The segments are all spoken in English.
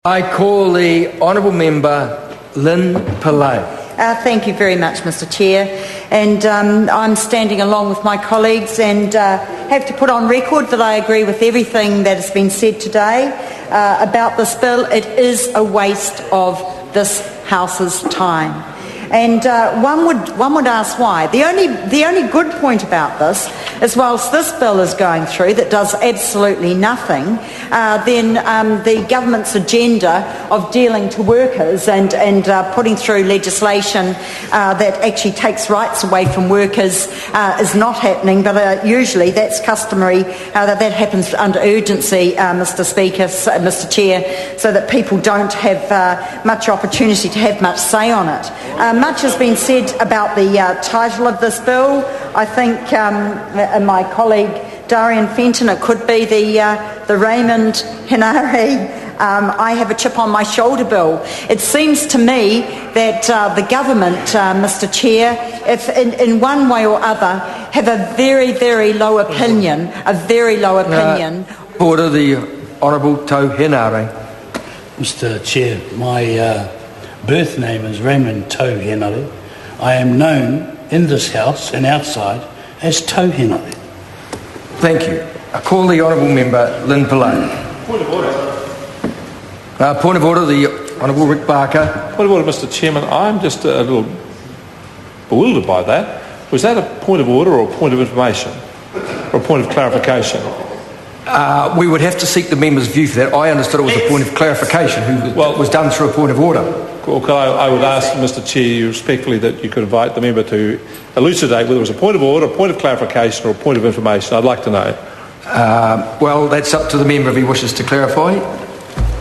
I call the Honourable Member Lynne Pillay. Thank you very much, Mr. Chair. And I'm standing along with my colleagues and have to put on record that I agree with everything that has been said today about this bill. It is a waste of this House's time. And one would ask why. The only good point about this is whilst this bill is going through that does absolutely nothing, then the government's agenda of dealing to workers and putting through legislation that actually takes rights away from workers is not happening, but usually that's customary, that happens under urgency, Mr. Speaker, Mr. Chair, so that people don't have much opportunity to have much say on it. Much has been said about the title of this bill. I think my colleague Darian Fenton, it could be the Raymond Henare I have a chip on my shoulder bill. It seems to me that the government, Mr. Chair, if in one way or other, have a very, very low opinion, Order the Honourable Tau Henare. Mr. Chair, my birth name is Raymond Tau Henare. I am known in this House and outside as Tau Henare. Thank you. I call the Honourable Member Lynne Pillay. Point of order. Point of order, the Honourable Rick Barker. Point of order, Mr. Chairman. I'm just a little bewildered by that. Was that a point of order or a point of information? Or a point of clarification? We would have to seek the member's view for that. I understood it was a point of clarification was done through a point of order. Well, I would ask, Mr. Chair, respectfully, that you could invite the member to elucidate whether it was a point of order, a point of clarification or a point of information. I'd like to know. Well, that's up to the member if he wishes to clarify.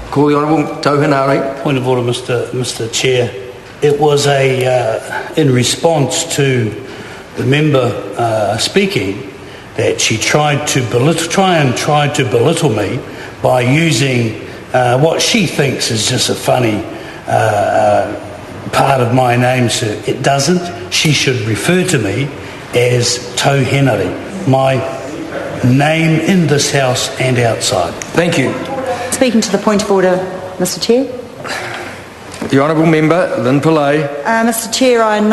Call the Honourable Tau Henare. Point of order, Mr. Chair. It was in response to the member speaking that she tried to belittle me by using what she thinks is just a funny part of my name, sir. It doesn't. She should refer to me as Tau Henare, my name in this House and outside. Thank you. Speaking to the point of order, Mr. Chair. The Honourable Member Lynne Pillay. Mr. Chair, I in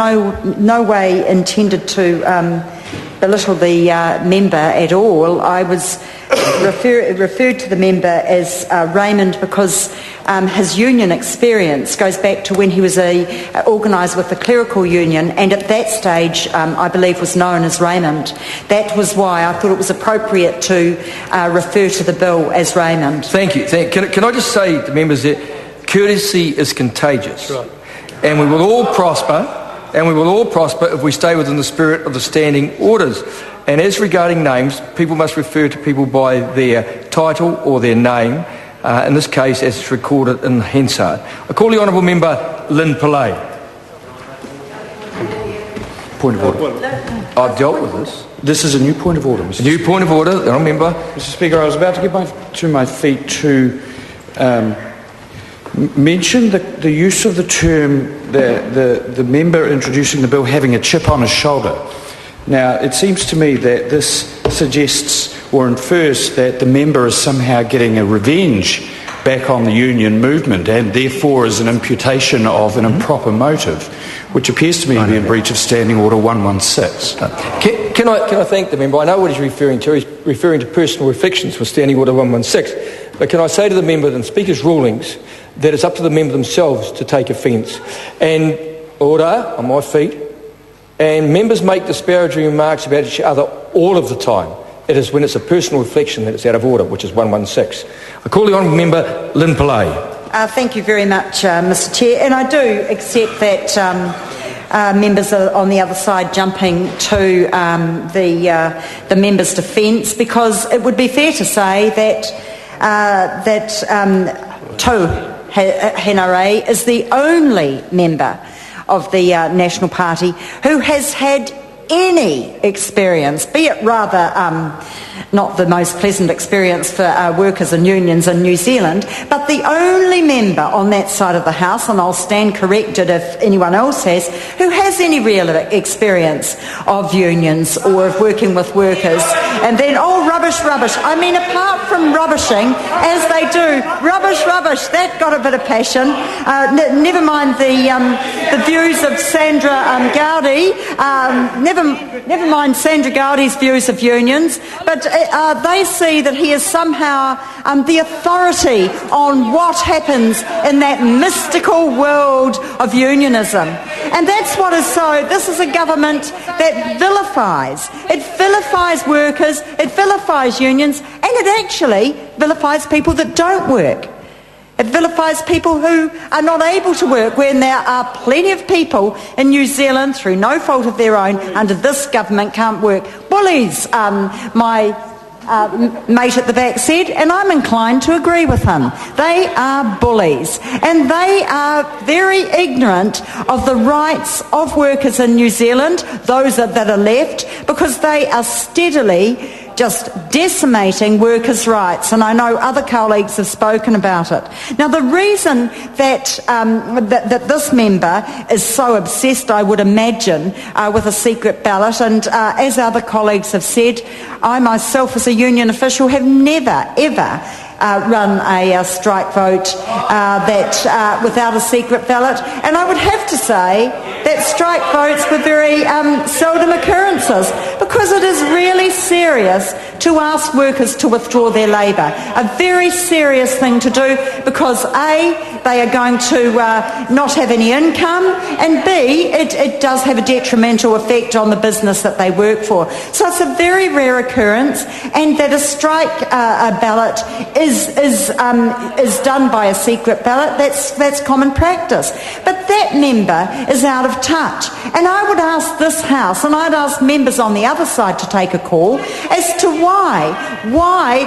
no way intended to belittle the member at all. I was referred to the member as Raymond because his union experience goes back to when he was a organiser with the clerical union, and at that stage I believe was known as Raymond. That was why I thought it was appropriate to refer to the bill as Raymond. Thank you. Can I just say to members that courtesy is contagious, right, and we will all prosper. And we will all prosper if we stay within the spirit of the standing orders. And as regarding names, people must refer to people by their title or their name, in this case as it's recorded in Hansard. I call the Honourable Member Lynne Pillay. Point of order. I've dealt with this. This is a new point of order, Mr. New point of order, the Honourable Member. Mr. Speaker, I was about to get to my feet to mention the use of the term, the member introducing the bill having a chip on his shoulder. Now, it seems to me that this suggests or infers that the member is somehow getting a revenge back on the union movement and therefore is an imputation of an improper motive, which appears to me to be in breach of Standing Order 116. Can I thank the member? I know what he's referring to. He's referring to personal reflections for Standing Order 116. But can I say to the member that in Speaker's rulings that it's up to the member themselves to take offence. And order on my feet. And members make disparaging remarks about each other all of the time. It is when it's a personal reflection that it's out of order, which is 116. I call the Honourable Member Lynne Pillay. Thank you very much, Mr. Chair. And I do accept that members are on the other side jumping to the member's defence, because it would be fair to say that Tau Henare is the only member of the National Party who has had any experience, be it rather not the most pleasant experience for workers and unions in New Zealand, but the only member on that side of the House, and I'll stand corrected if anyone else has, who has any real experience of unions or of working with workers. And then, oh, rubbish. I mean, apart from rubbishing, as they do, rubbish, that got a bit of passion. Never mind the views of Sandra Gowdy, never mind Sandra Gowdy's views of unions, but they see that he is somehow the authority on what happens in that mystical world of unionism. And that's what is so, this is a government that vilifies. It vilifies workers, it vilifies unions, and it actually vilifies people that don't work. It vilifies people who are not able to work, when there are plenty of people in New Zealand, through no fault of their own, under this government can't work. Bullies, my mate at the back said, and I'm inclined to agree with him. They are bullies, and they are very ignorant of the rights of workers in New Zealand, those that are left, because they are steadily just decimating workers' rights, and I know other colleagues have spoken about it. Now, the reason that that this member is so obsessed, I would imagine, with a secret ballot, and as other colleagues have said, I myself as a union official have never, ever run a strike vote without a secret ballot, and I would have to say that strike votes were very seldom occurrences, because it is really serious to ask workers to withdraw their labour. A very serious thing to do, because A, they are going to not have any income, and B, it does have a detrimental effect on the business that they work for. So it's a very rare occurrence, and that a strike ballot is done by a secret ballot. That's common practice. But that member is out of touch, and I would ask this House, and I'd ask members on the other side to take a call as to why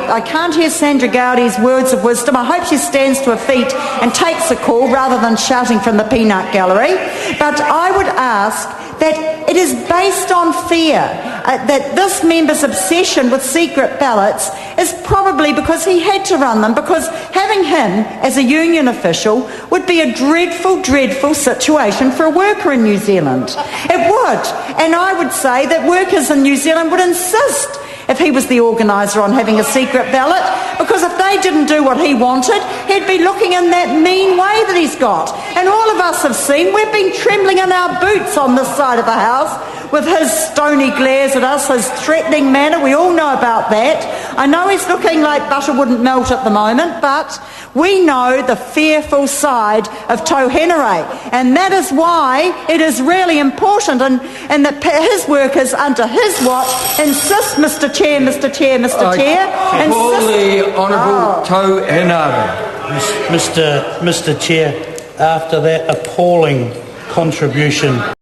I can't hear Sandra Gowdy's words of wisdom. I hope she stands to her feet and takes a call rather than shouting from the peanut gallery. But I would ask that it is based on fear, that this member's obsession with secret ballots is probably because he had to run them, because having him as a union official would be a dreadful, dreadful situation for a worker in New Zealand. It would. And I would say that workers in New Zealand would insist, if he was the organiser, on having a secret ballot, because if they didn't do what he wanted, he'd be looking in that mean way that he's got. And all of us have seen, we've been trembling in our boots on this side of the House with his stony glares at us, his threatening manner. We all know about that. I know he's looking like butter wouldn't melt at the moment, but we know the fearful side of Tau Henare, and that is why it is really important, and that his workers under his watch insist, Mr Chair, insist. Call the Honourable Tau Henare. Mr Chair, after that appalling contribution